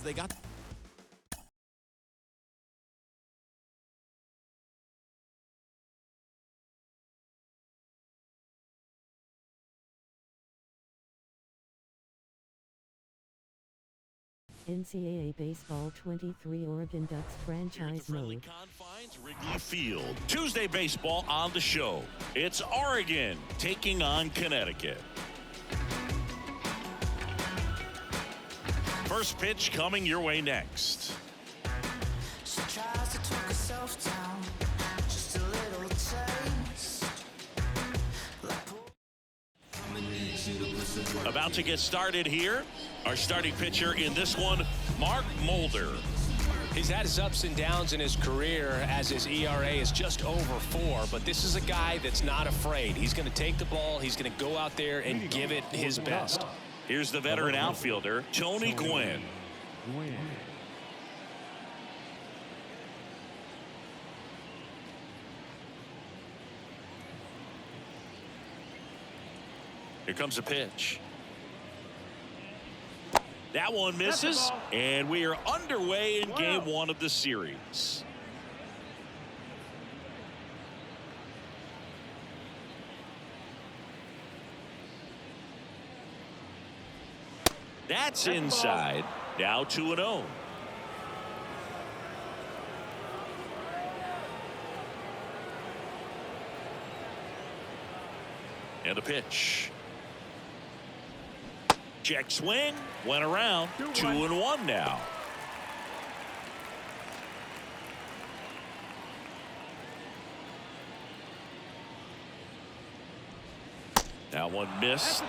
They got Ncaa Baseball 23 Oregon Ducks franchise mode. Confines, Wrigley Field. Tuesday baseball on the show. It's Oregon taking on Connecticut. First pitch coming your way next. She tries to talk herself down, just a little taste. About to get started here. Our starting pitcher in this one, Mark Mulder. He's had his ups and downs in his career as his ERA is just over 4, but this is a guy that's not afraid. He's going to take the ball. He's going to go out there and give it his best. Here's the veteran outfielder, Tony Gwynn. Here comes a pitch. That one misses, and we are underway in game 1 of the series. That's inside. Now 2-0. And a pitch. Check swing, went around, 2-1 now. That one missed.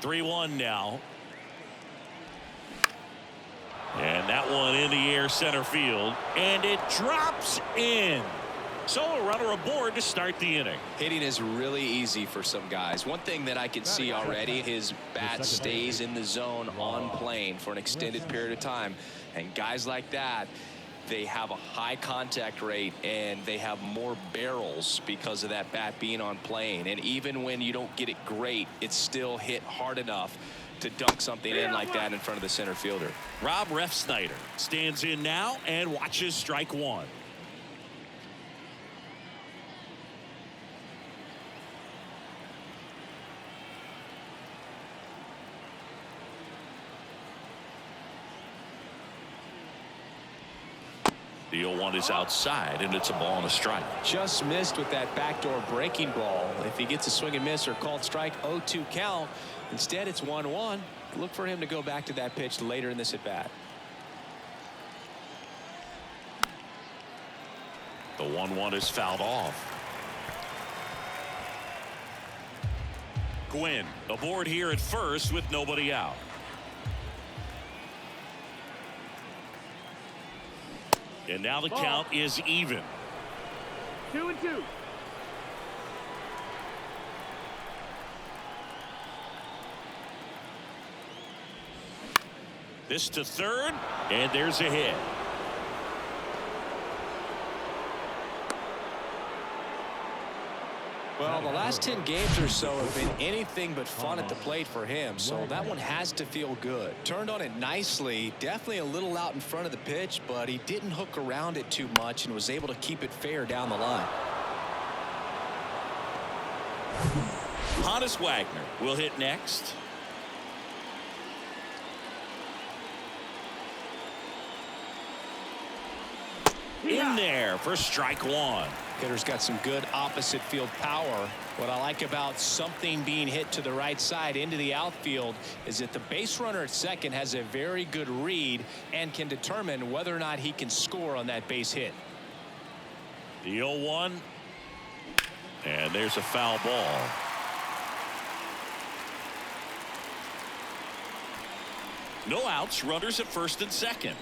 Three 3-1 now. And that one in the air center field, and it drops in. So a runner aboard to start the inning. Hitting is really easy for some guys. One thing that I can see already, his bat stays in the zone on plane for an extended period of time. And guys like that, they have a high contact rate and they have more barrels because of that bat being on plane. And even when you don't get it great, it's still hit hard enough to dunk something in like that in front of the center fielder. Rob Refsnyder stands in now and watches strike one. The 0-1 is outside, and it's a ball and a strike. Just missed with that backdoor breaking ball. If he gets a swing and miss or called strike, 0-2 count. Instead, it's 1-1. Look for him to go back to that pitch later in this at-bat. The 1-1 is fouled off. Gwynn aboard here at first with nobody out. And now the count is even. 2-2. This to third, and there's a hit. Well, the last 10 games or so have been anything but fun at the plate for him, so that one has to feel good. Turned on it nicely, definitely a little out in front of the pitch, but he didn't hook around it too much and was able to keep it fair down the line. Honus Wagner will hit next. In there for strike one. Hitter's got some good opposite field power. What I like about something being hit to the right side into the outfield is that the base runner at second has a very good read and can determine whether or not he can score on that base hit. The 0-1, and there's a foul ball. No outs, runners at first and second.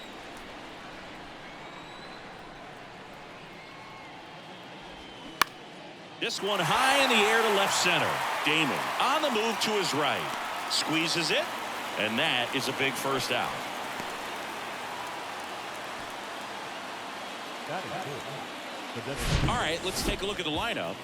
This one high in the air to left center. Damon on the move to his right. Squeezes it, and that is a big first out. All right, let's take a look at the lineup.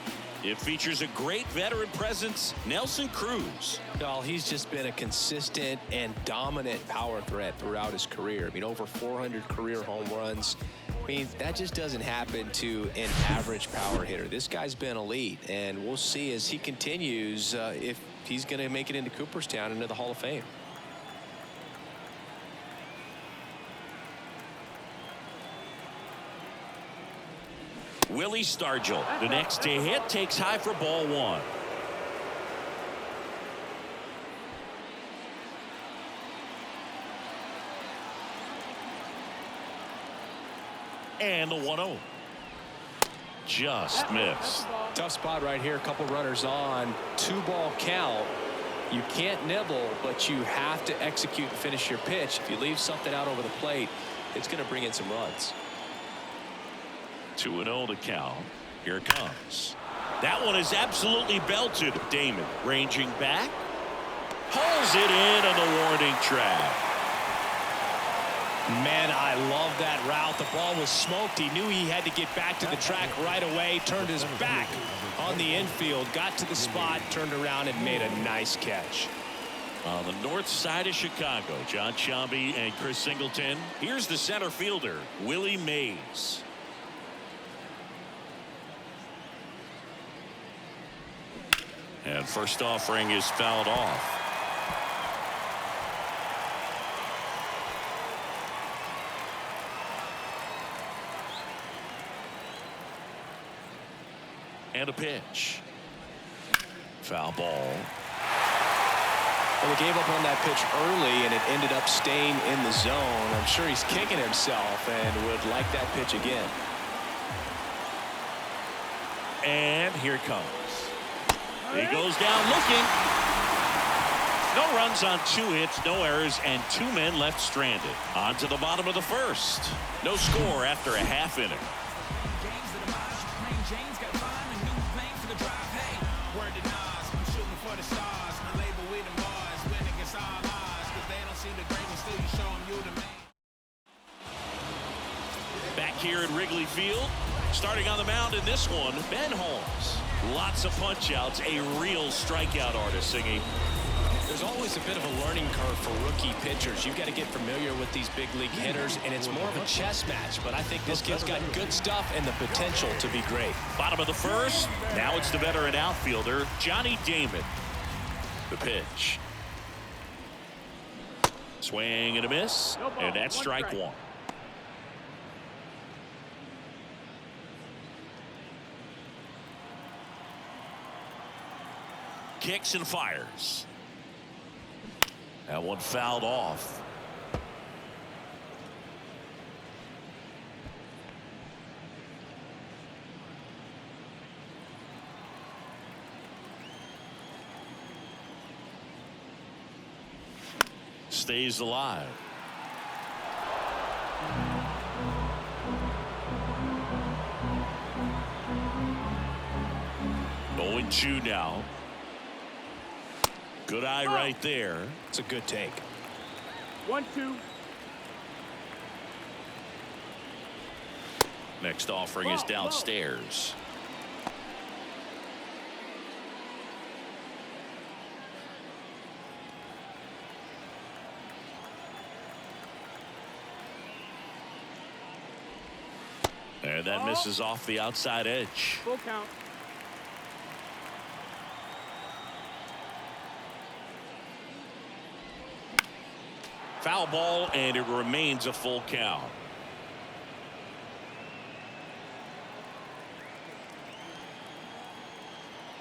It features a great veteran presence, Nelson Cruz. Well, he's just been a consistent and dominant power threat throughout his career. I mean, over 400 career home runs. I mean, that just doesn't happen to an average power hitter. This guy's been elite, and we'll see as he continues if he's going to make it into Cooperstown, into the Hall of Fame. Willie Stargell, the next to hit, takes high for ball one. And the 1-0. Just missed. Tough spot right here. A couple runners on. 2-ball count. You can't nibble, but you have to execute and finish your pitch. If you leave something out over the plate, it's going to bring in some runs. 2-0 to count. Here it comes. That one is absolutely belted. Damon ranging back. Pulls it in on the warning track. Man, I love that route. The ball was smoked. He knew he had to get back to the track right away. Turned his back on the infield. Got to the spot. Turned around and made a nice catch. On the north side of Chicago, John Sciambi and Chris Singleton. Here's the center fielder, Willie Mays. And first offering is fouled off. And a pitch. Foul ball. Well, he gave up on that pitch early, and it ended up staying in the zone. I'm sure he's kicking himself and would like that pitch again. And here it comes. He goes down looking. No runs on 2 hits, no errors, and 2 men left stranded. On to the bottom of the first. No score after a half inning. Back here at Wrigley Field, starting on the mound in this one, Ben Holmes. Lots of punch outs, a real strikeout artist, Singy. There's always a bit of a learning curve for rookie pitchers. You've got to get familiar with these big league hitters, and it's more of a chess match. But I think this kid's got good stuff and the potential to be great. Bottom of the first. Now it's the veteran outfielder, Johnny Damon. The pitch. Swing and a miss, and that's strike one. Kicks and fires. That one fouled off. Stays alive. Going 2 now. Good eye right there. It's a good take. 1-2. Next offering is downstairs. And that misses off the outside edge. Full count. Foul ball, and it remains a full count.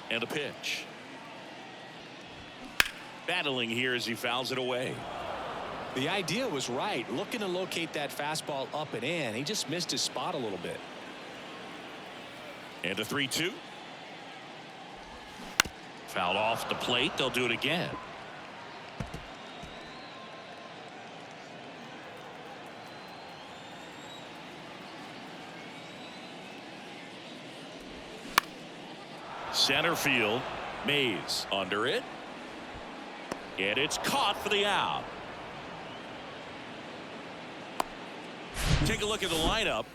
And a pitch. Battling here as he fouls it away. The idea was right. Looking to locate that fastball up and in. He just missed his spot a little bit. And a 3-2. Fouled off the plate. They'll do it again. Center field. Mays under it. And it's caught for the out. Take a look at the lineup.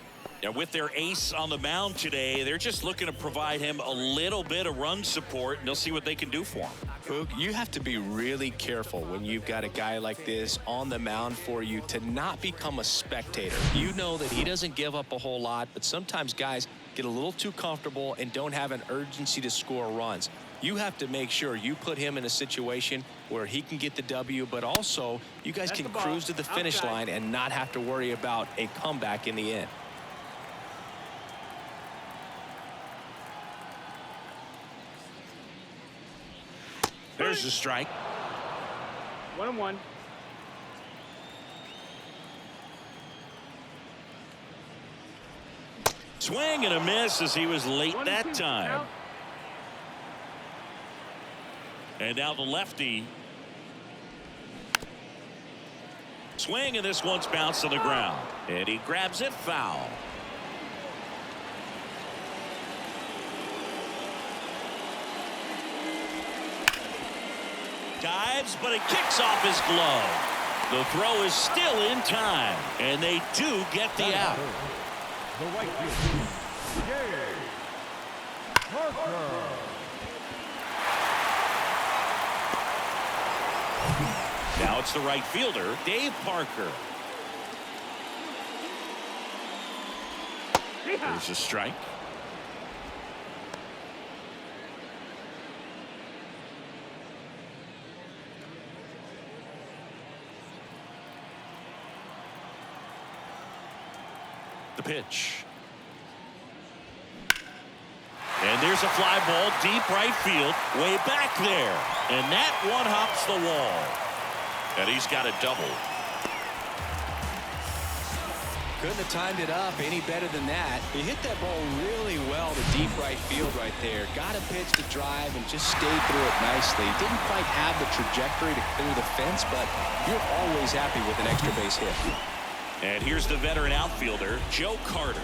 Now, with their ace on the mound today, they're just looking to provide him a little bit of run support, and they'll see what they can do for him. Boog, you have to be really careful when you've got a guy like this on the mound for you to not become a spectator. You know that he doesn't give up a whole lot, but sometimes guys get a little too comfortable and don't have an urgency to score runs. You have to make sure you put him in a situation where he can get the W, but also you guys can cruise to the finish line and not have to worry about a comeback in the end. There's the strike. 1-1. Swing and a miss as he was late that time. Out. And now the lefty. Swing, and this one's bounced to the ground. And he grabs it foul. Dives, but it kicks off his glove. The throw is still in time, and they do get the out. The right field. Yay. Parker. Now it's the right fielder, Dave Parker. There's a strike. The pitch. And there's a fly ball deep right field, way back there. And that one hops the wall. And he's got a double. Couldn't have timed it up any better than that. He hit that ball really well to deep right field right there. Got a pitch to drive and just stayed through it nicely. Didn't quite have the trajectory to clear the fence, but you're always happy with an extra base hit. And here's the veteran outfielder, Joe Carter.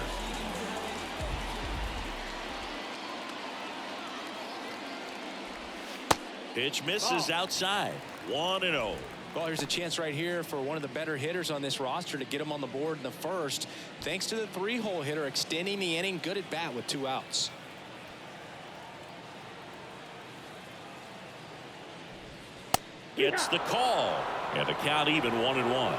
Pitch misses outside. 1-0. Well, here's a chance right here for one of the better hitters on this roster to get him on the board in the first. Thanks to the three-hole hitter extending the inning. Good at bat with 2 outs. Gets the call. And the count even 1-1.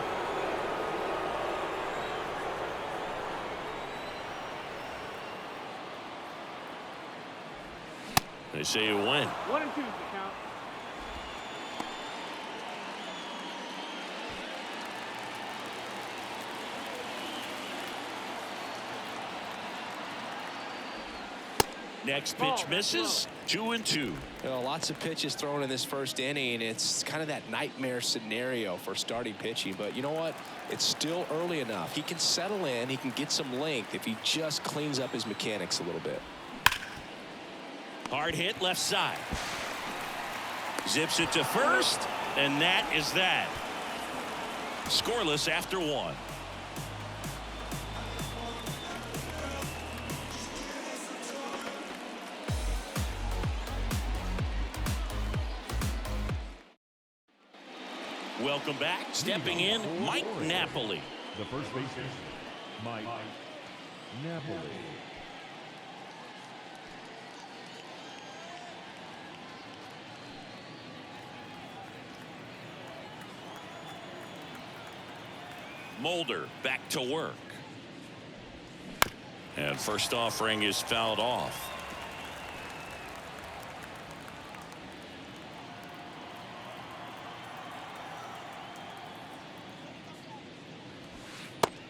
They say you win. 1 and 2 is the count. Next pitch misses. 2-2. You know, lots of pitches thrown in this first inning. It's kind of that nightmare scenario for starting pitching. But you know what? It's still early enough. He can settle in. He can get some length if he just cleans up his mechanics a little bit. Hard hit left side. Zips it to first, and that is that. Scoreless after 1. Welcome back. Stepping in, Mike Napoli. The first baseman, Mike Napoli. Mulder back to work. And first offering is fouled off.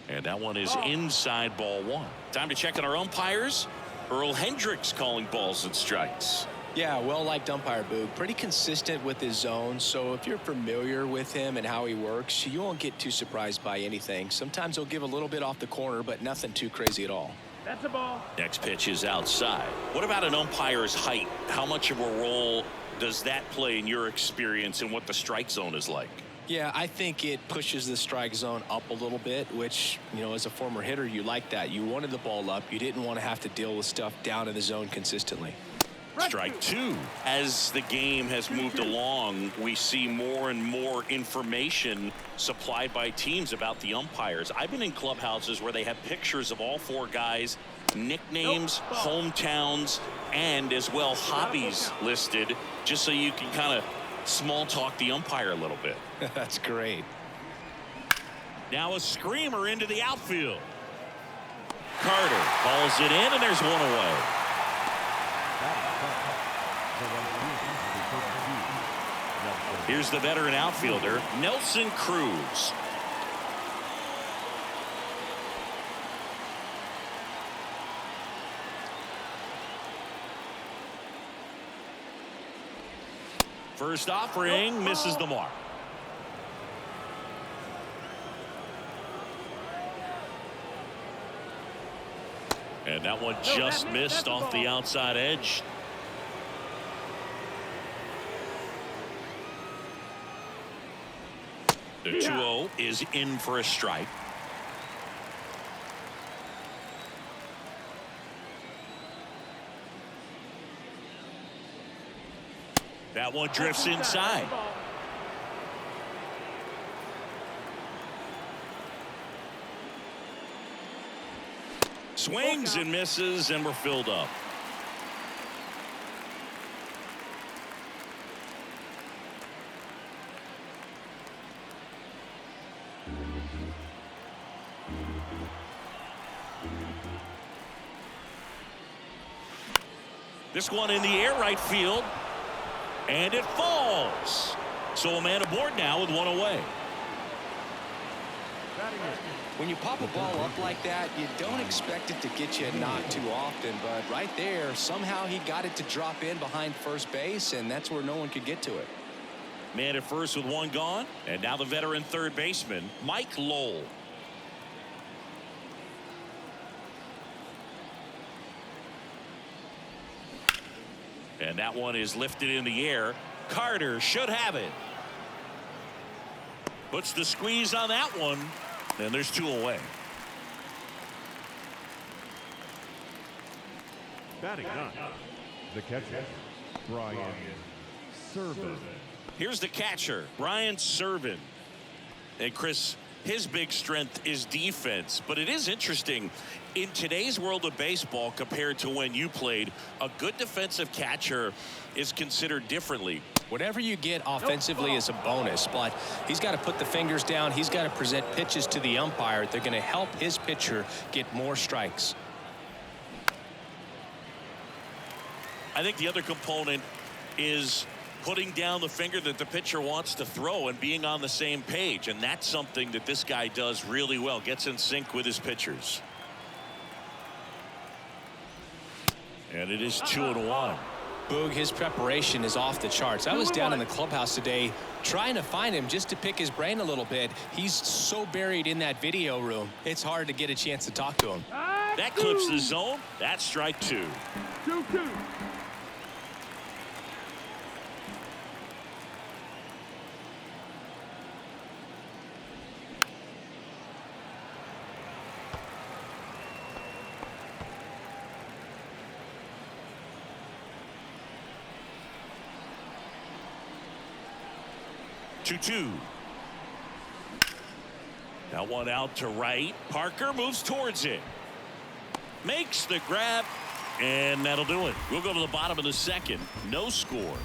And that one is inside ball 1. Time to check on our umpires. Earl Hendricks calling balls and strikes. Yeah, well-liked umpire, Boog. Pretty consistent with his zone, so if you're familiar with him and how he works, you won't get too surprised by anything. Sometimes he'll give a little bit off the corner, but nothing too crazy at all. That's a ball. Next pitch is outside. What about an umpire's height? How much of a role does that play in your experience and what the strike zone is like? Yeah, I think it pushes the strike zone up a little bit, which, you know, as a former hitter, you like that. You wanted the ball up. You didn't want to have to deal with stuff down in the zone consistently. Strike two. As the game has moved along, we see more and more information supplied by teams about the umpires. I've been in clubhouses where they have pictures of all four guys, nicknames, hometowns, and as well hobbies listed, just so you can kind of small talk the umpire a little bit. That's great. Now a screamer into the outfield. Carter calls it in, and there's one away. Here's the veteran outfielder, Nelson Cruz. First offering misses the mark. And that one just missed off the outside edge. The 2-0 is in for a strike. That one drifts inside. Swings and misses, and we're filled up. This one in the air, right field, and it falls. So a man aboard now with one away. When you pop a ball up like that, you don't expect it to get you a knock too often, but right there, somehow he got it to drop in behind first base, and that's where no one could get to it. Man at first with one gone, and now the veteran third baseman, Mike Lowell. And that one is lifted in the air. Carter should have it. Puts the squeeze on that one. And there's two away. Batting ninth, the catcher, Brian Serven. Here's the catcher, Brian Serven. And Chris, his big strength is defense, but it is interesting in today's world of baseball compared to when you played, a good defensive catcher is considered differently. Whatever you get offensively is a bonus, but he's got to put the fingers down. He's got to present pitches to the umpire. They're going to help his pitcher get more strikes. I think the other component is putting down the finger that the pitcher wants to throw and being on the same page, and that's something that this guy does really well. Gets in sync with his pitchers. And it is 2-1. Boog, his preparation is off the charts. I was down in the clubhouse today trying to find him just to pick his brain a little bit. He's so buried in that video room, it's hard to get a chance to talk to him. That clips the zone. That's strike two. 2-2. That one out to right. Parker moves towards it. Makes the grab, and that'll do it. We'll go to the bottom of the second. No score.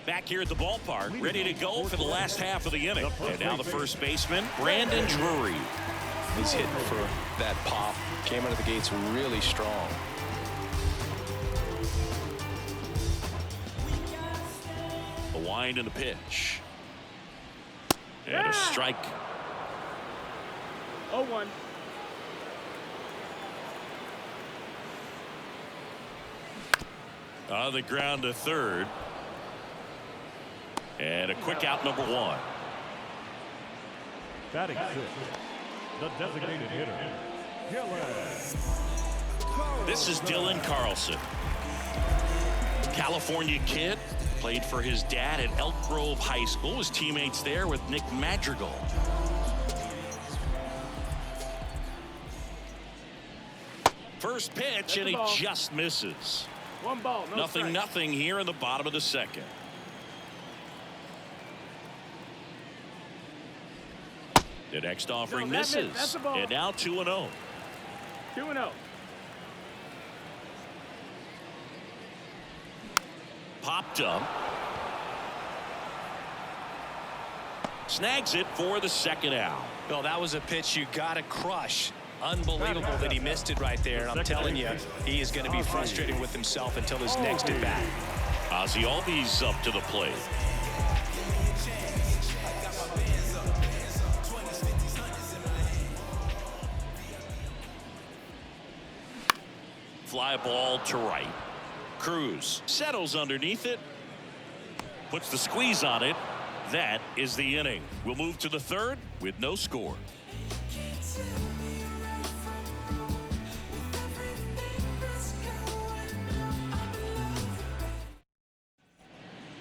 Back here at the ballpark, ready to go for the last half of the inning. And now the first baseman, Brandon Drury. He's hitting for that pop. Came out of the gates really strong. The wind and the pitch. And a strike. 0-1. On the ground to third. And a quick out, number one. Batting sixth, the designated hitter, This is Dylan Carlson. California kid, Played for his dad at Elk Grove High School. Was teammates there with Nick Madrigal. First pitch, and he just misses. One ball, no strike. Nothing here in the bottom of the second. The next offering misses. That's a ball. And now 2-0. 2-0. Popped up. Snags it for the second out. Well, that was a pitch you got to crush. Unbelievable that he missed it right there. And I'm telling you, he is going to be frustrated with himself until his next at bat. Ozzie Albies up to the plate. Fly ball to right. Cruz settles underneath it. Puts the squeeze on it. That is the inning. We'll move to the third with no score.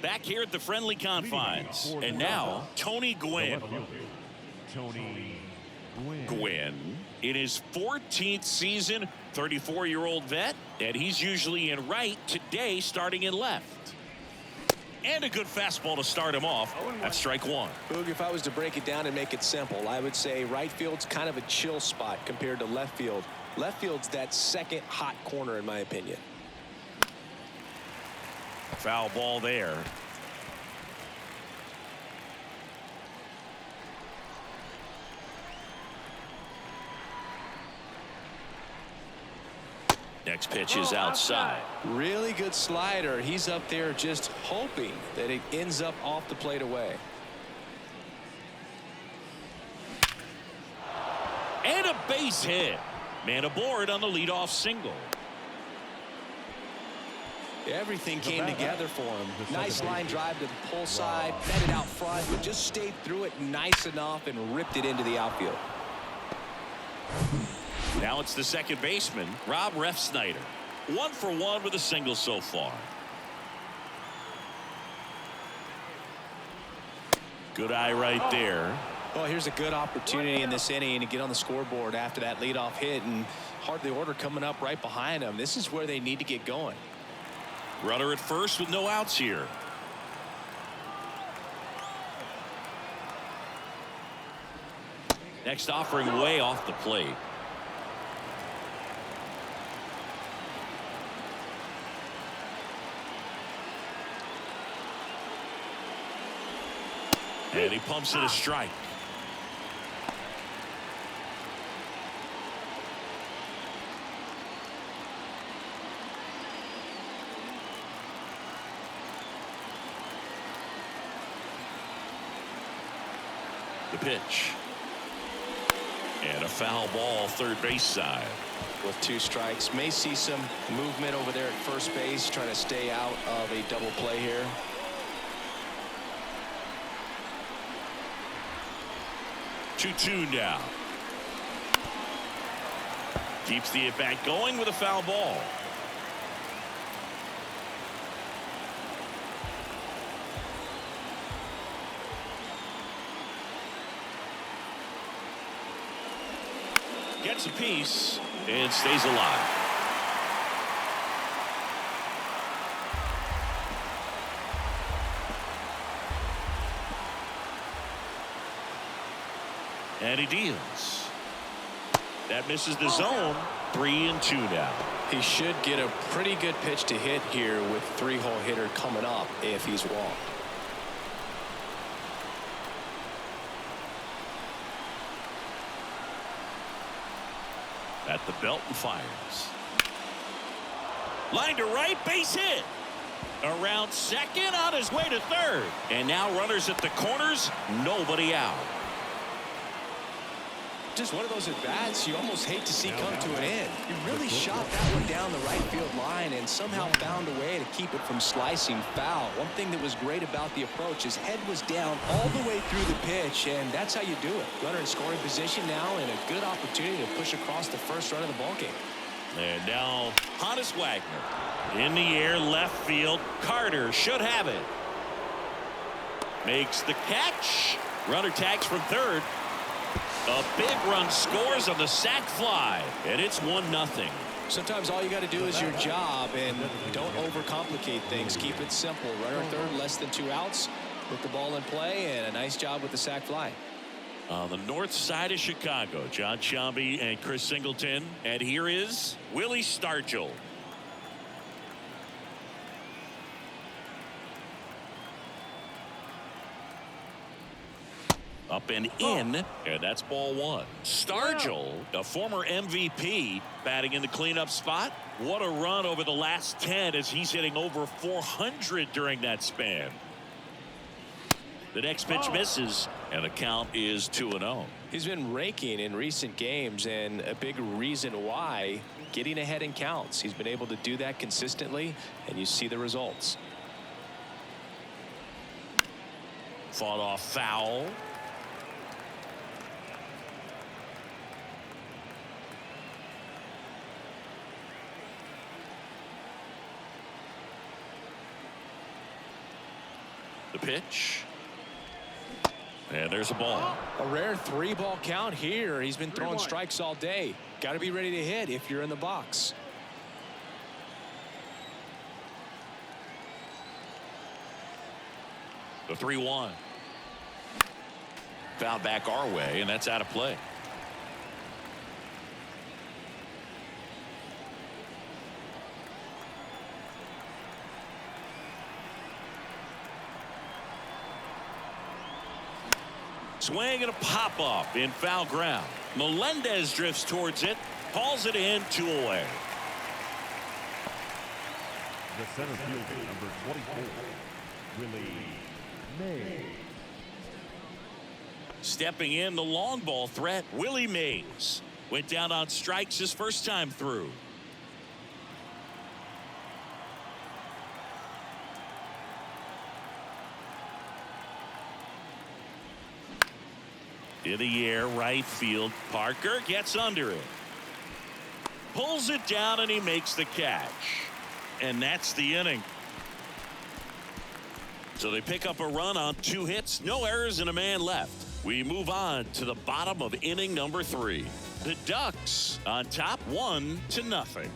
Back here at the friendly confines. And now, Tony Gwynn. Tony Gwynn in his 14th season, 34-year-old vet, and he's usually in right, today starting in left. And a good fastball to start him off. That's strike one. Boog, if I was to break it down and make it simple, I would say right field's kind of a chill spot compared to left field. Left field's that second hot corner, in my opinion. Foul ball there. Next pitch is outside. Really good slider. He's up there just hoping that it ends up off the plate away. And a base hit. Man aboard on the leadoff single. Everything came together for him. Nice line drive to the pull side, fed it out front, but just stayed through it nice enough and ripped it into the outfield. Now it's the second baseman, Rob Refsnyder. 1 for 1 with a single so far. Good eye right there. Well, here's a good opportunity in this inning to get on the scoreboard after that leadoff hit, and hardly order coming up right behind them. This is where they need to get going. Runner at first with no outs here. Next offering way off the plate. And he pumps it a strike. The pitch. And a foul ball third base side. With 2 strikes, may see some movement over there at first base, trying to stay out of a double play here. Two now. Keeps the at bat going with a foul ball. Gets a piece and stays alive. And he deals. That misses the zone. 3-2 now. He should get a pretty good pitch to hit here with 3-hole hitter coming up if he's walked. At the belt and fires. Line to right, base hit. Around second, on his way to third. And now runners at the corners, nobody out. Just one of those at-bats you almost hate to see come to an end. He really shot that one down the right field line and somehow found a way to keep it from slicing foul. One thing that was great about the approach, his head was down all the way through the pitch, and that's how you do it. Runner in scoring position now and a good opportunity to push across the first run of the ballgame. And now Hannes Wagner in the air, left field. Carter should have it. Makes the catch. Runner tags from third. A big run scores on the sac fly, and it's 1-0. Sometimes all you got to do is your job, and don't overcomplicate things. Keep it simple. Runner third, less than 2 outs. Put the ball in play, and a nice job with the sac fly. On the north side of Chicago, John Sciambi and Chris Singleton. And here is Willie Stargell. Up and in, and that's ball 1. Stargell, a former MVP, batting in the cleanup spot. What a run over the last 10 as he's hitting over 400 during that span. The next pitch misses, and the count is 2-0. He's been raking in recent games, and a big reason why, getting ahead in counts. He's been able to do that consistently, and you see the results. Fought off foul. The pitch. And there's a ball. A rare 3-ball count here. He's been throwing strikes all day. Got to be ready to hit if you're in the box. The 3-1. Foul back our way, and that's out of play. Swing and a pop-off in foul ground. Melendez drifts towards it, hauls it in, 2 away. The center fielder, number 24, Willie Mays. Stepping in, the long ball threat, Willie Mays. Went down on strikes his first time through. In the air, right field. Parker gets under it. Pulls it down, and he makes the catch. And that's the inning. So they pick up a run on 2 hits, no errors, and a man left. We move on to the bottom of inning number 3. The Ducks on top 1-0.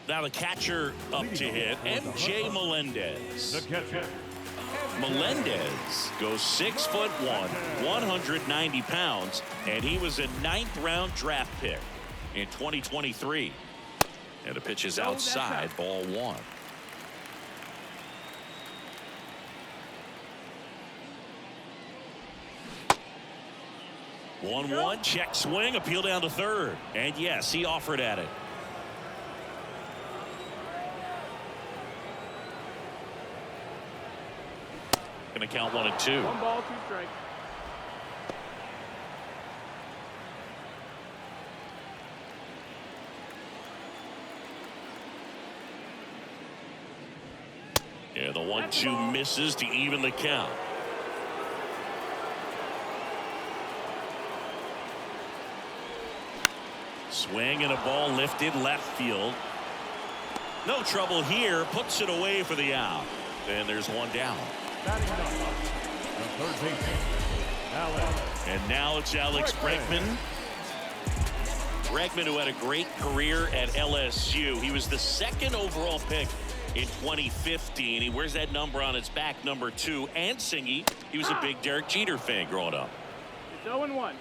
Now the catcher up to hit, MJ Melendez. The catcher. Melendez goes 6'1", 190 pounds, and he was a 9th-round draft pick in 2023. And the pitch is outside, ball 1. One check swing, appeal down to third, and yes, he offered at it. Going to count 1 and 2. 1 ball, 2 strikes. Yeah, the 1-2 misses to even the count. Swing and a ball lifted left field. No trouble here. Puts it away for the out. And there's 1 down. Batting up, the third baseman, Alex. And now it's Alex Bregman. Bregman, who had a great career at LSU. He was the 2nd overall pick in 2015. He wears that number on his back, number 2. And Singy, he was a big Derek Jeter fan growing up. It's 0-1.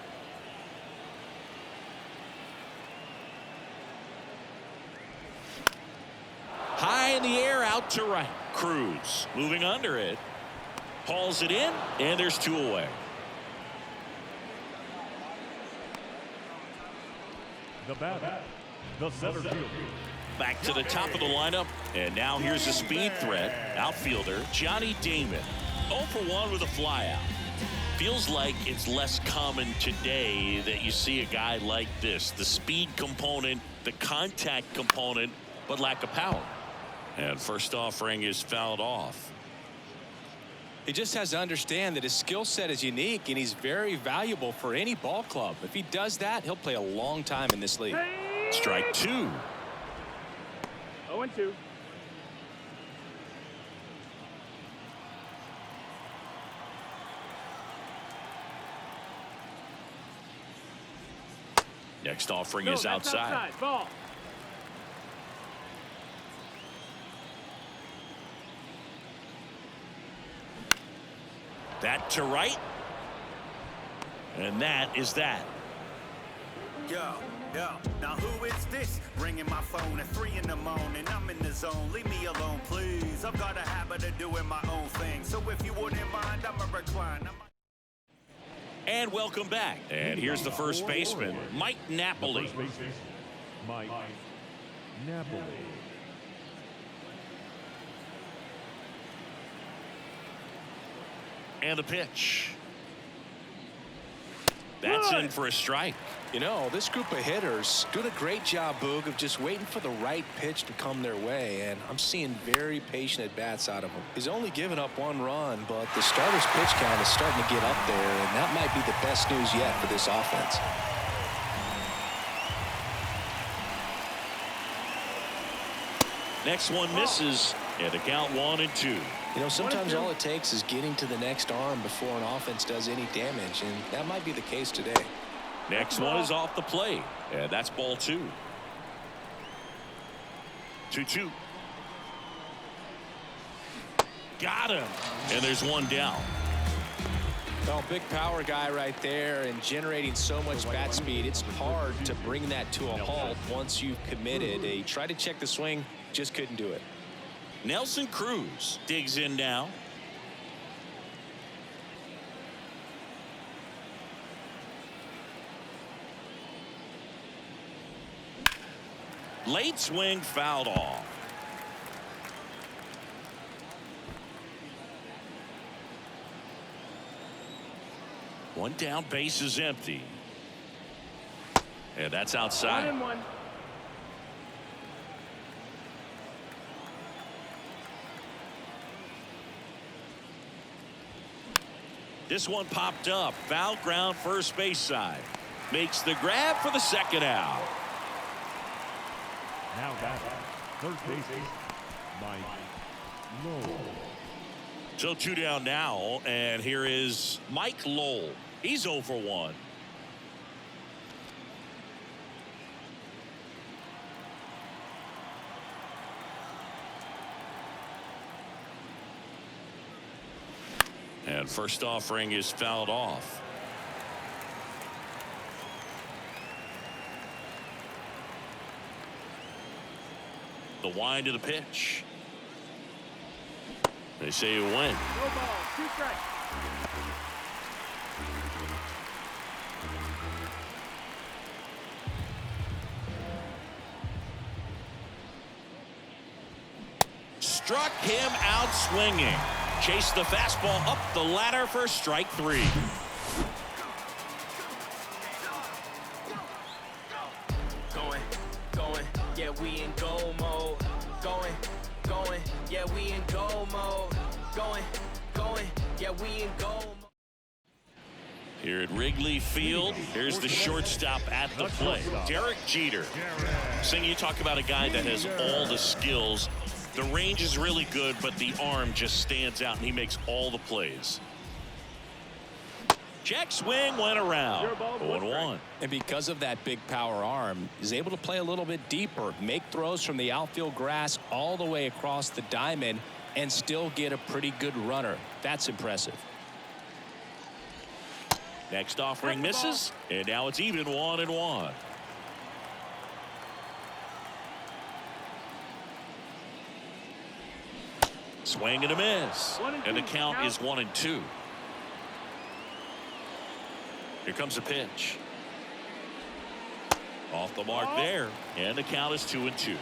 High in the air, out to right. Cruz moving under it. Hauls it in, and there's 2 away. The batter, the center fielder. Back to the top of the lineup, and now here's a speed threat. Outfielder Johnny Damon. 0 for 1 with a flyout. Feels like it's less common today that you see a guy like this. The speed component, the contact component, but lack of power. And first offering is fouled off. He just has to understand that his skill set is unique and he's very valuable for any ball club. If he does that, he'll play a long time in this league. Strike 2. 0-2. Next offering No, is that's outside. Ball. That to right. And that is that. Yo, now who is this? Ringing my phone at 3 in the morning. I'm in the zone, leave me alone, please. I've got a habit of doing my own thing. So if you wouldn't mind, I'ma recline. And welcome back. And here's the first baseman, Mike Napoli. First baseman, Mike Napoli. And the pitch. That's in for a strike. You know, this group of hitters doing a great job, Boog, of just waiting for the right pitch to come their way, and I'm seeing very patient at-bats out of him. He's only given up 1 run, but the starter's pitch count is starting to get up there, and that might be the best news yet for this offense. Next one misses, and the count 1-2. You know, sometimes all it takes is getting to the next arm before an offense does any damage, and that might be the case today. Next one is off the plate, and that's ball 2. 2-2. Got him, and there's one down. Well, big power guy right there and generating so much bat speed. It's hard to bring that to a halt once you've committed. He tried to check the swing, just couldn't do it. Nelson Cruz digs in now. Late swing fouled off. One down, base is empty. And that's outside. 1-1. This one popped up. Foul ground, first base side. Makes the grab for the second out. Now back, first baseman, Mike Lowell. So 2 down now, and here is Mike Lowell. He's 0 for 1. And first offering is fouled off. The wind of the pitch. They say you win. No ball. 2 strikes. Struck him out swinging. Chased the fastball up the ladder for strike 3. Going, yeah, we in go mode. Going, yeah, we in go mode. Going, yeah, we in go mode. Here at Wrigley Field, here's the shortstop at the plate, Derek Jeter. Sing, you talk about a guy that has all the skills. The range is really good, but the arm just stands out, and he makes all the plays. Check swing went around. 1-1. And because of that big power arm, he's able to play a little bit deeper, make throws from the outfield grass all the way across the diamond, and still get a pretty good runner. That's impressive. Next offering misses, and now it's even 1-1. Swing and a miss, and the count is 1-2. Here comes a pitch. Off the mark there, and the count is 2-2.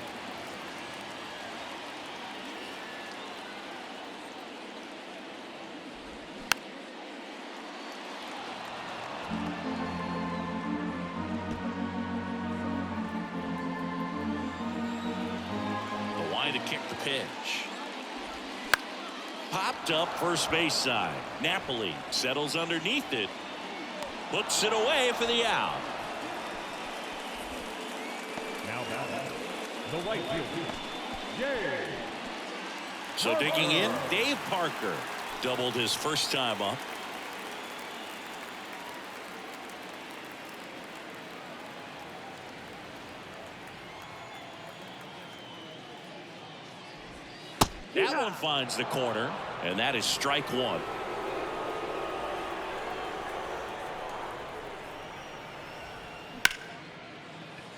The line to kick the pitch. Popped up first base side. Napoli settles underneath it. Puts it away for the out. Now the right field. Yay! So digging in, Dave Parker doubled his first time up. That one finds the corner, and that is strike one.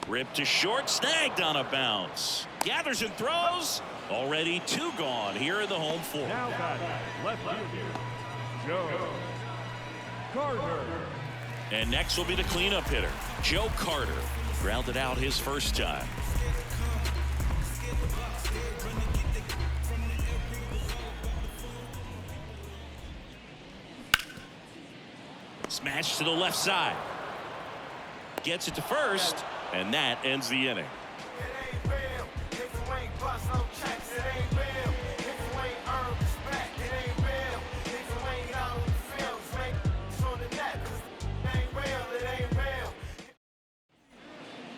Ripped to short, snagged on a bounce. Gathers and throws. Already two gone here in the home fourth. Now batting, left fielder, Joe Carter. And next will be the cleanup hitter, Joe Carter. Grounded out his first time. Smash to the left side. Gets it to first, and that ends the inning.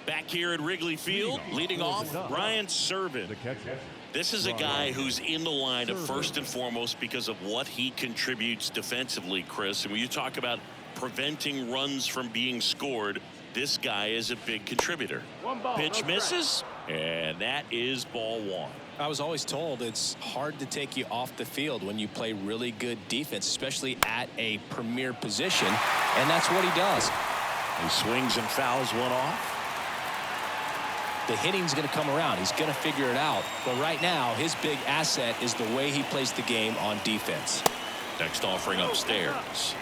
Back here at Wrigley Field, leading off, Ryan Serven. The catcher. This is a guy who's in the lineup first and foremost because of what he contributes defensively, Chris. And when you talk about preventing runs from being scored, this guy is a big contributor. Pitch misses, and that is ball one. I was always told it's hard to take you off the field when you play really good defense, especially at a premier position, and that's what he does. He swings and fouls one off. The hitting's going to come around. He's going to figure it out. But right now, his big asset is the way he plays the game on defense. Next offering upstairs.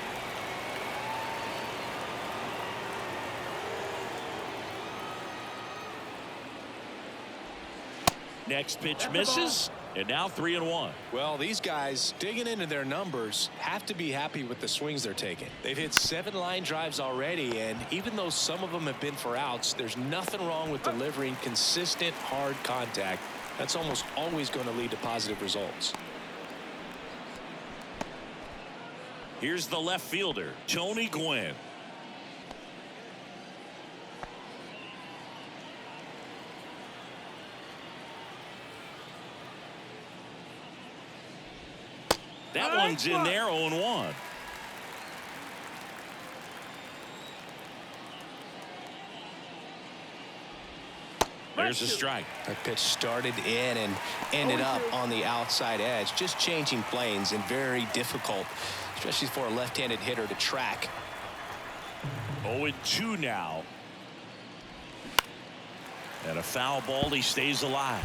Next pitch misses, and now 3-1. Well, these guys digging into their numbers have to be happy with the swings they're taking. They've hit 7 line drives already, and even though some of them have been for outs, there's nothing wrong with delivering consistent, hard contact. That's almost always going to lead to positive results. Here's the left fielder, Tony Gwynn. That one's in there, 0-1. There's a strike. That pitch started in and ended up on the outside edge. Just changing planes and very difficult, especially for a left-handed hitter to track. 0-2 now. And a foul ball, he stays alive.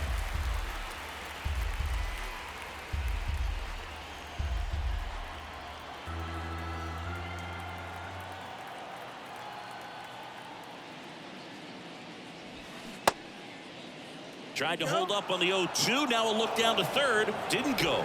Tried to hold up on the 0-2. Now a look down to third. Didn't go.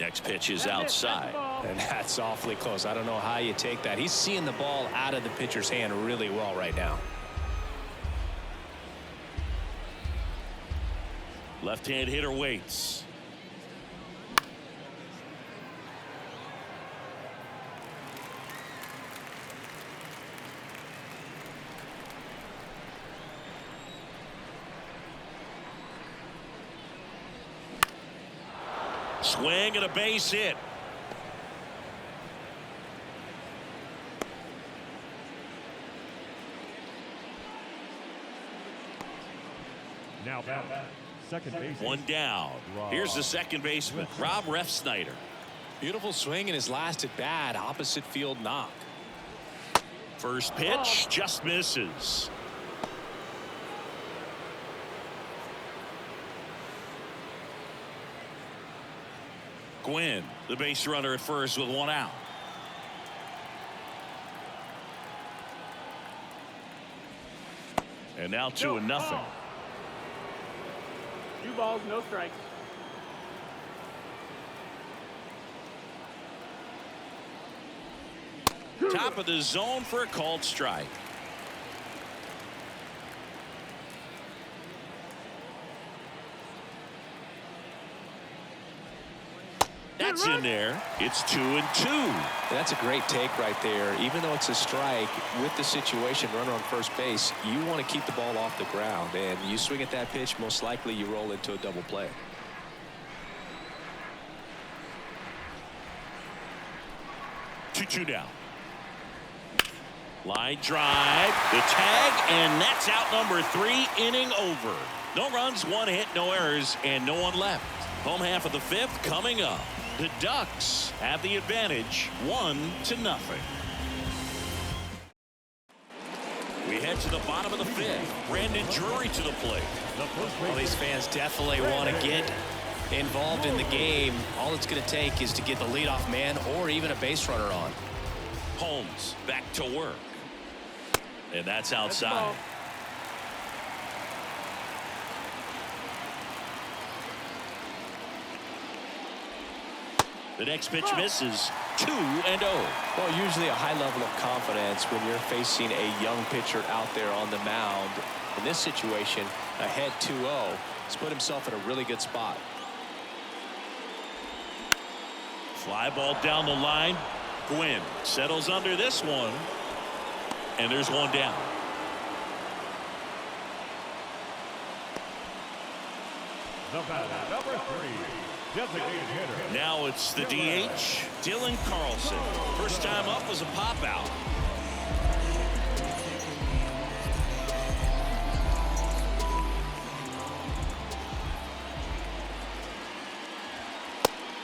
Next pitch is outside. And that's awfully close. I don't know how you take that. He's seeing the ball out of the pitcher's hand really well right now. Left-hand hitter waits. Swing and a base hit. Now batting, second base. One down. Here's the second baseman, Rob Refsnyder. Beautiful swing in his last at bat. Opposite field knock. First pitch just misses. Gwynn, the base runner at first with one out. And now 2-0. 2 balls, no strikes. Top of the zone for a called strike. That's in there. It's 2-2. That's a great take right there. Even though it's a strike, with the situation, runner on first base, you want to keep the ball off the ground. And you swing at that pitch, most likely you roll into a double play. Two down. Line drive, the tag, and that's out number 3, inning over. No runs, 1 hit, no errors, and no one left. Home half of the 5th coming up. The Ducks have the advantage, 1-0. We head to the bottom of the 5th. Brandon Drury to the plate. Well, these fans definitely want to get involved in the game. All it's going to take is to get the leadoff man or even a base runner on. Holmes back to work. And that's outside. The next pitch misses. 2-0. Well, usually a high level of confidence when you're facing a young pitcher out there on the mound. In this situation, ahead 2-0, he's put himself in a really good spot. Fly ball down the line. Gwynn settles under this one. And there's one down. The batter, number 3, designated hitter. Now it's the DH, Dylan Carlson. First time up was a pop out.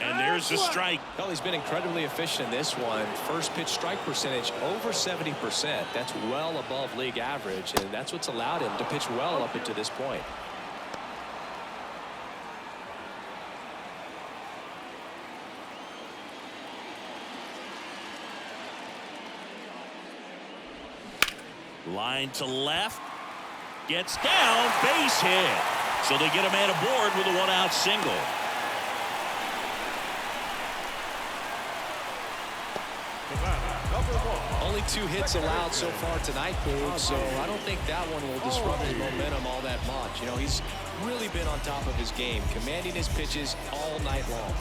And there's the strike. Well, he's been incredibly efficient in this one. First pitch strike percentage over 70%. That's well above league average, and that's what's allowed him to pitch well up until this point. Line to left. Gets down. Base hit. So they get a man aboard with a 1-out single. Only 2 hits allowed so far tonight, Boog, so I don't think that one will disrupt his momentum all that much. You know, he's really been on top of his game, commanding his pitches all night long.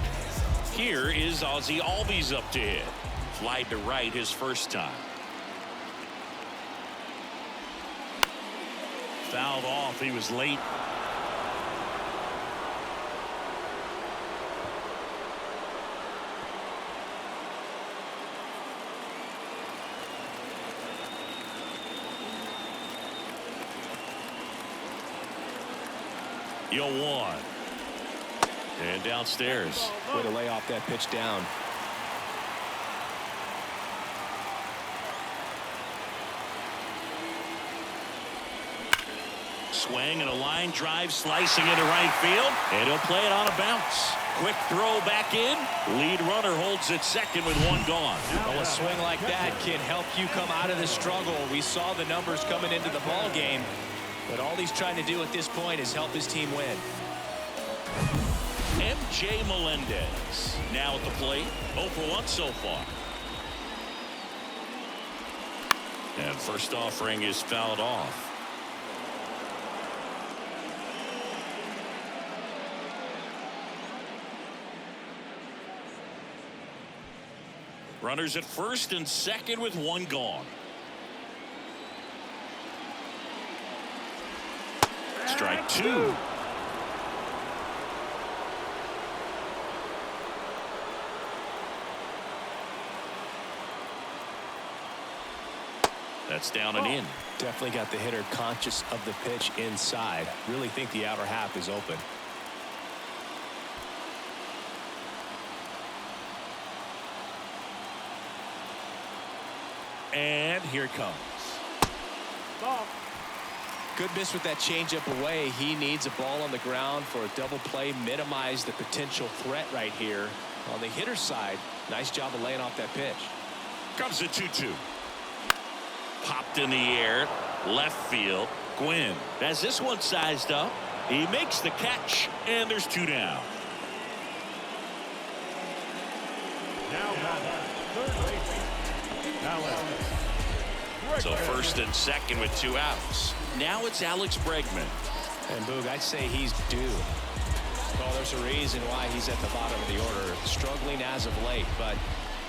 Here is Ozzie Albies up to hit. Fly to right his first time. Fouled off. He was late. Yo, 1. And downstairs. Way to lay off that pitch down. Swing and a line drive slicing into right field. And he'll play it on a bounce. Quick throw back in. Lead runner holds at second with 1 gone. Well, a swing like that can help you come out of the struggle. We saw the numbers coming into the ball game. But all he's trying to do at this point is help his team win. M.J. Melendez now at the plate. 0 for 1 so far. And first offering is fouled off. Runners at first and second with 1 gone. Strike 2. That's down and in. Definitely got the hitter conscious of the pitch inside. Really think the outer half is open. And here it comes. Ball. Good miss with that changeup away. He needs a ball on the ground for a double play. Minimize the potential threat right here. On the hitter's side, nice job of laying off that pitch. Comes the 2-2. Popped in the air. Left field. Gwynn has this one sized up. He makes the catch, and there's 2 down. Now third base. So first and second with 2 outs. Now it's Alex Bregman. And Boog, I'd say he's due. Well, there's a reason why he's at the bottom of the order, struggling as of late, but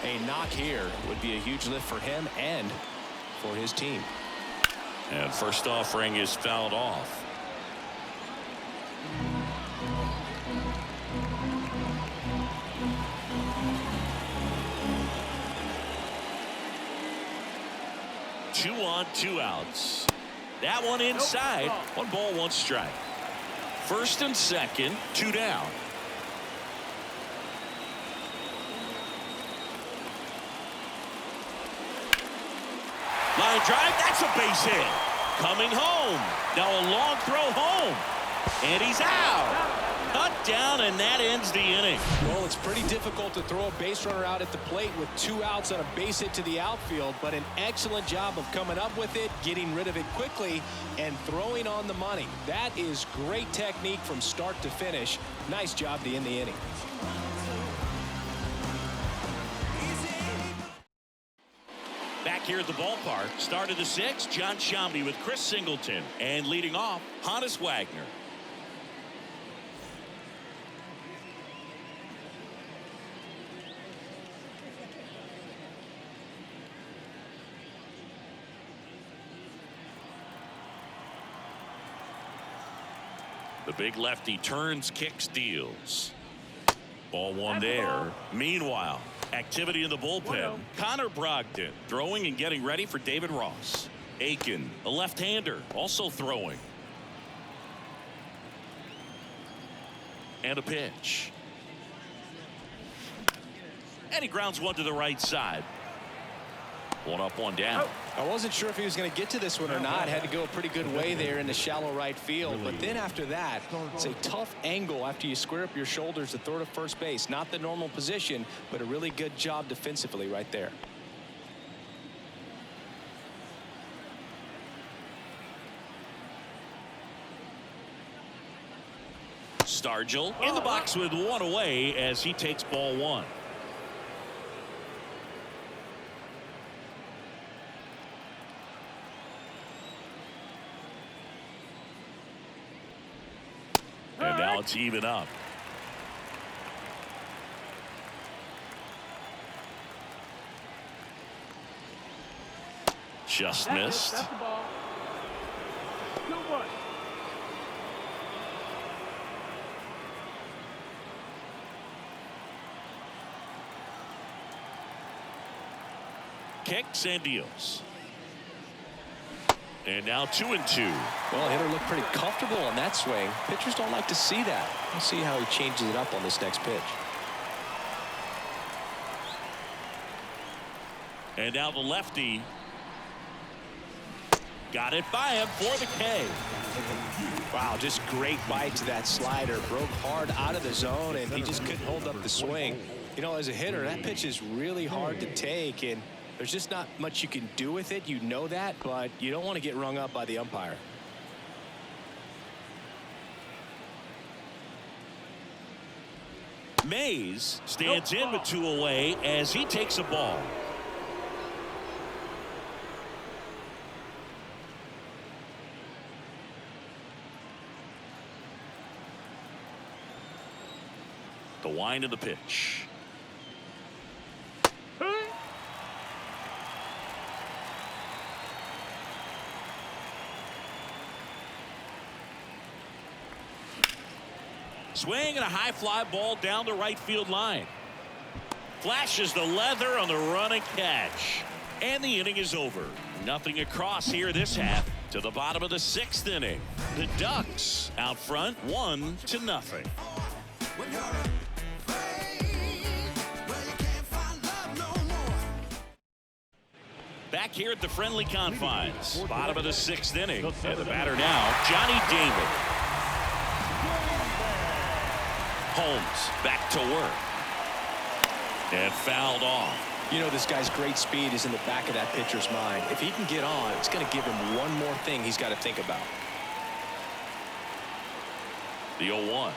a knock here would be a huge lift for him and for his team. And first offering is fouled off. Two on, two outs. That one inside. One ball, one strike. First and second, two down. Line drive, that's a base hit. Coming home. Now a long throw home. And he's out. Cut down, and that ends the inning. Well, it's pretty difficult to throw a base runner out at the plate with 2 outs on a base hit to the outfield, but an excellent job of coming up with it, getting rid of it quickly, and throwing on the money. That is great technique from start to finish. Nice job to end the inning. Back here at the ballpark, start of the 6th, John Sciambi with Chris Singleton, and leading off, Honus Wagner. The big lefty turns, kicks, deals. Ball one there. Meanwhile, activity in the bullpen. Connor Brogdon throwing and getting ready for David Ross. Aiken, a left-hander, also throwing. And a pitch. And he grounds one to the right side. One up, one down. I wasn't sure if he was going to get to this one or not. Had to go a pretty good way there in the shallow right field. But then after that, it's a tough angle after you square up your shoulders to throw to first base. Not the normal position, but a really good job defensively right there. Stargell in the box with one away as he takes ball one. And now it's even up. Just missed. That's the ball. 2-1. Kicks and deals. And now 2-2. Well, hitter looked pretty comfortable on that swing. Pitchers don't like to see that. We'll see how he changes it up on this next pitch. And now the lefty. Got it by him for the K. Wow, just great bite to that slider. Broke hard out of the zone, and he just couldn't hold up the swing. You know, as a hitter, that pitch is really hard to take, and there's just not much you can do with it. You know that, but you don't want to get rung up by the umpire. Mays stands in with 2 away as he takes a ball. The wind of the pitch. Swing and a high fly ball down the right field line. Flashes the leather on the running catch. And the inning is over. Nothing across here this half to the bottom of the 6th inning. The Ducks out front 1-0. Back here at the friendly confines. Bottom of the 6th inning. And the batter now, Johnny Damon. Holmes back to work. And fouled off. You know, this guy's great speed is in the back of that pitcher's mind. If he can get on, it's going to give him one more thing he's got to think about. The 0-1.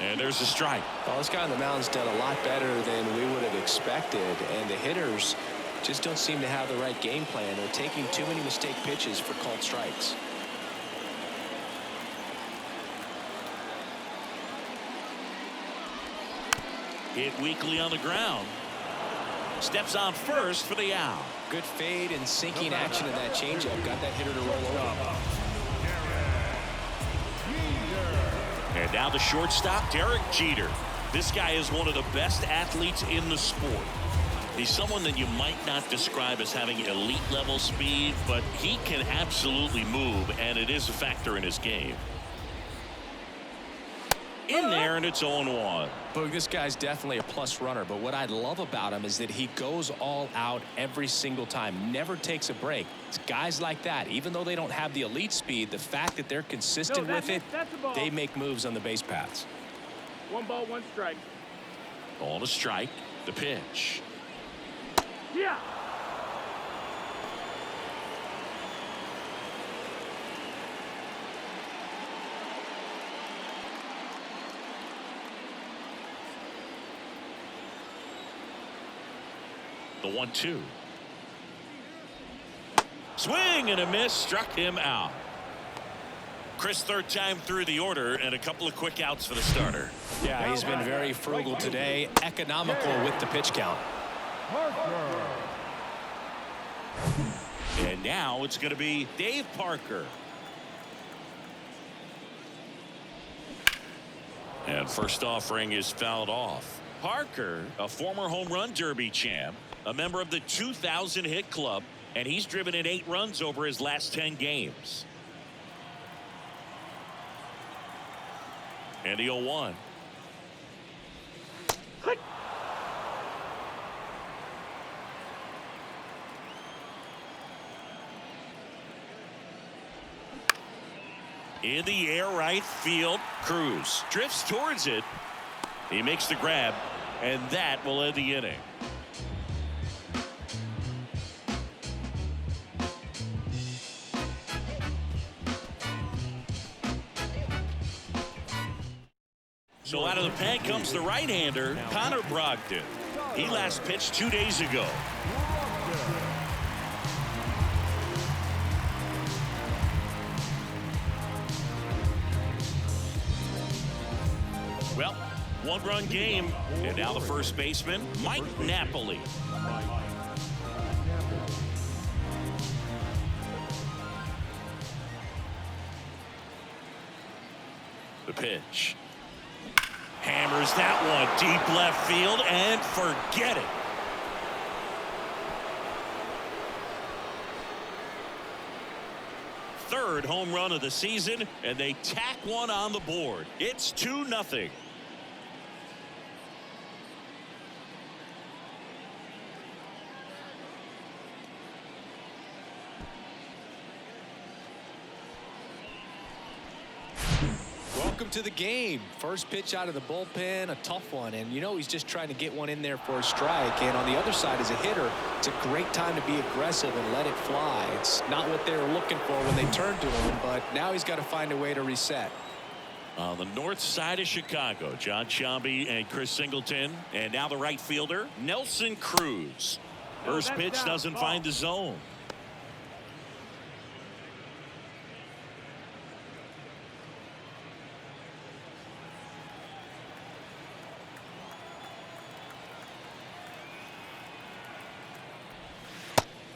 And there's a strike. Well, this guy on the mound's done a lot better than we would have expected, and the hitters just don't seem to have the right game plan. They're taking too many mistake pitches for called strikes. Hit weakly on the ground. Steps on first for the out. Good fade and sinking action in that changeup. Got that hitter to roll over. And now the shortstop, Derek Jeter. This guy is one of the best athletes in the sport. He's someone that you might not describe as having elite level speed, but he can absolutely move, and it is a factor in his game. In there, and it's 0-1. Boog, this guy's definitely a plus runner, but what I love about him is that he goes all out every single time, never takes a break. It's guys like that, even though they don't have the elite speed, the fact that they're consistent with it, they make moves on the base paths. 1 ball, 1 strike. Ball to strike. The pitch. Yeah. The 1-2. Swing and a miss, struck him out. Chris, third time through the order, and a couple of quick outs for the starter. Yeah, he's been very frugal today, economical with the pitch count. And now it's going to be Dave Parker. And first offering is fouled off. Parker, a former home run derby champ, a member of the 2,000 hit club, and he's driven in 8 runs over his last 10 games. And the 0-1. In the air, right field. Cruz drifts towards it. He makes the grab, and that will end the inning. So out of the pen comes the right-hander, Connor Brogdon. He last pitched 2 days ago. Well, 1-run game, and now the first baseman, Mike Napoli. The pitch. Hammers that one deep left field and forget it. Third home run of the season, and they tack one on the board. It's 2-0. Welcome to the game. First pitch out of the bullpen, a tough one, and you know he's just trying to get one in there for a strike. And on the other side, as a hitter, it's a great time to be aggressive and let it fly. It's not what they were looking for when they turned to him, but now he's got to find a way to reset. On the north side of Chicago, John Sciambi and Chris Singleton, and now the right fielder, Nelson Cruz. First pitch doesn't find the zone.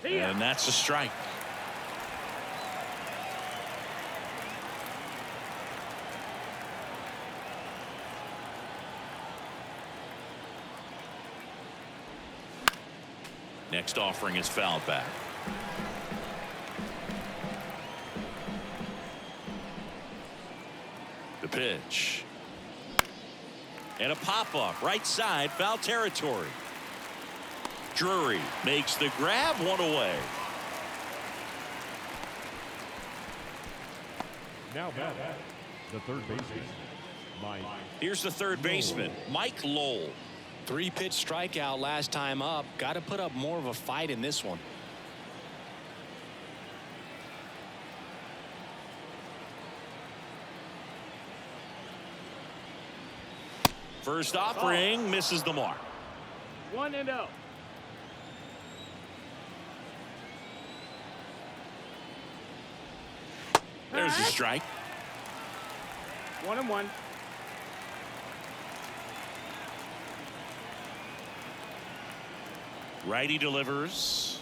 And that's a strike. Next offering is fouled back. The pitch. And a pop-up right side, foul territory. Drury makes the grab, one away. Now back, the third baseman, Mike. Here's the third baseman, Mike Lowell. 3-pitch strikeout last time up. Got to put up more of a fight in this one. First offering misses the mark. 1-0. There's the strike. 1-1. Righty delivers.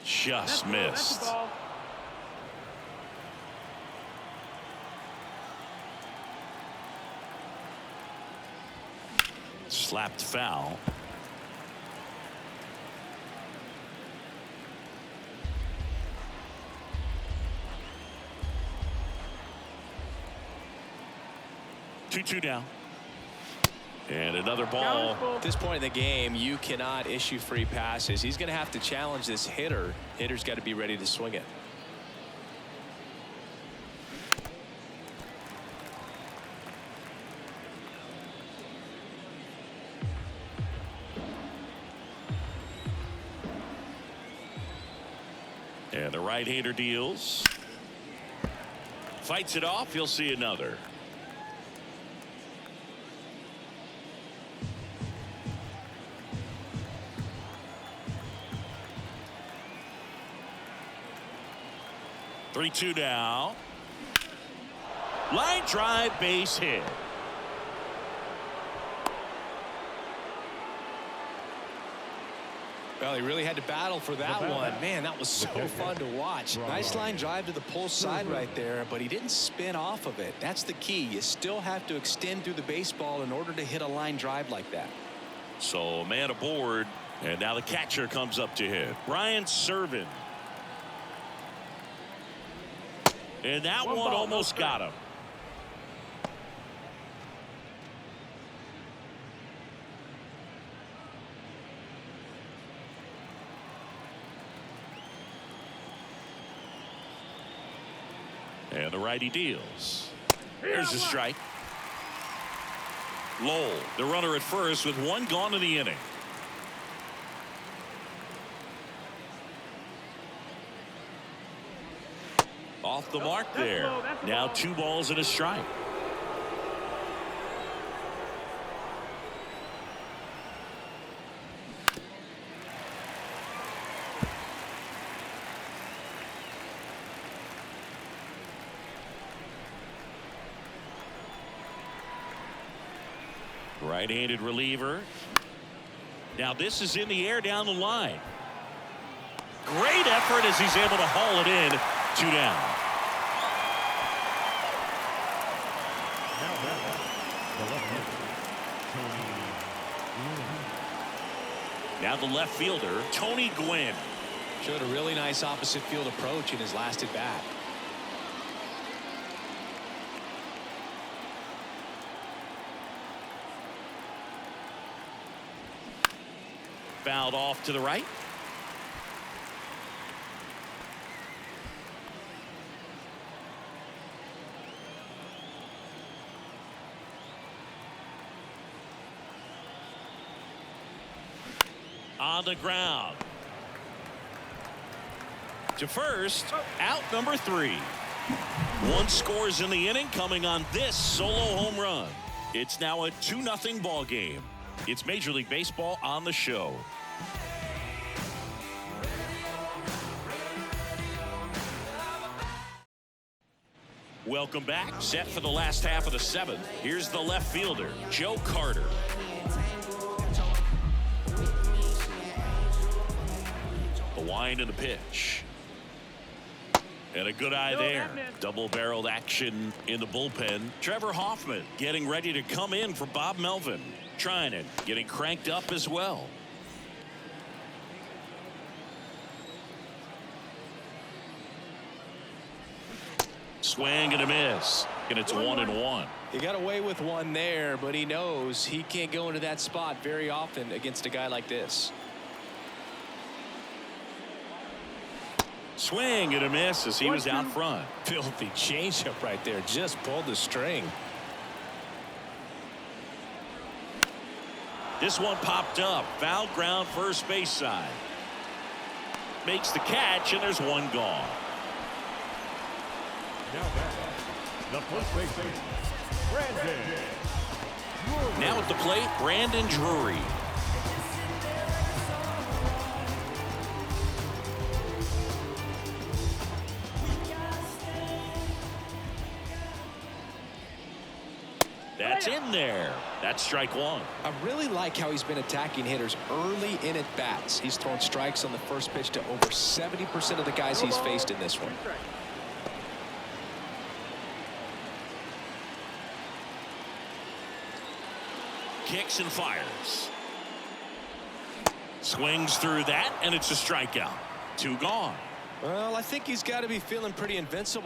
Just missed. That's the ball. Slapped foul. Two down. And another ball. At this point in the game, you cannot issue free passes. He's going to have to challenge this hitter. Hitter's got to be ready to swing it. And the right-hander deals. Fights it off. He'll see another. Three-two now. Line drive, base hit. Well, he really had to battle for that one. Man, that was so fun to watch. Nice line drive to the pull side right there, but he didn't spin off of it. That's the key. You still have to extend through the baseball in order to hit a line drive like that. So a man aboard, and now the catcher comes up to hit. Brian Servin. And that one almost got him. And the righty deals. Here's the strike. Lowell, the runner at first with one gone in the inning. Off the mark there. Now 2 balls and a strike. Right-handed reliever. Now this is in the air down the line. Great effort as he's able to haul it in. 2 down. Now the left fielder, Tony Gwynn. Showed a really nice opposite field approach in his last at bat. Fouled off to the right. On the ground. To first, out number 3. 1 scores in the inning coming on this solo home run. It's now a 2-0 ball game. It's Major League Baseball on the show. Welcome back. Set for the last half of the 7th. Here's the left fielder, Joe Carter. The wind and the pitch. And a good eye there. Double-barreled action in the bullpen. Trevor Hoffman getting ready to come in for Bob Melvin. Trying it, getting cranked up as well. Swing and a miss. And it's 1-1. He got away with one there, but he knows he can't go into that spot very often against a guy like this. Swing and a miss as he was out front. Filthy changeup right there. Just pulled the string. This one popped up. Foul ground first base side. Makes the catch, and there's one gone. The first baseman, Brandon. Now at the plate, Brandon Drury. That's in there. That's strike one. I really like how he's been attacking hitters early in at bats. He's thrown strikes on the first pitch to over 70% of the guys he's faced in this one. Kicks and fires. Swings through that, and it's a strikeout. 2 gone. Well, I think he's got to be feeling pretty invincible.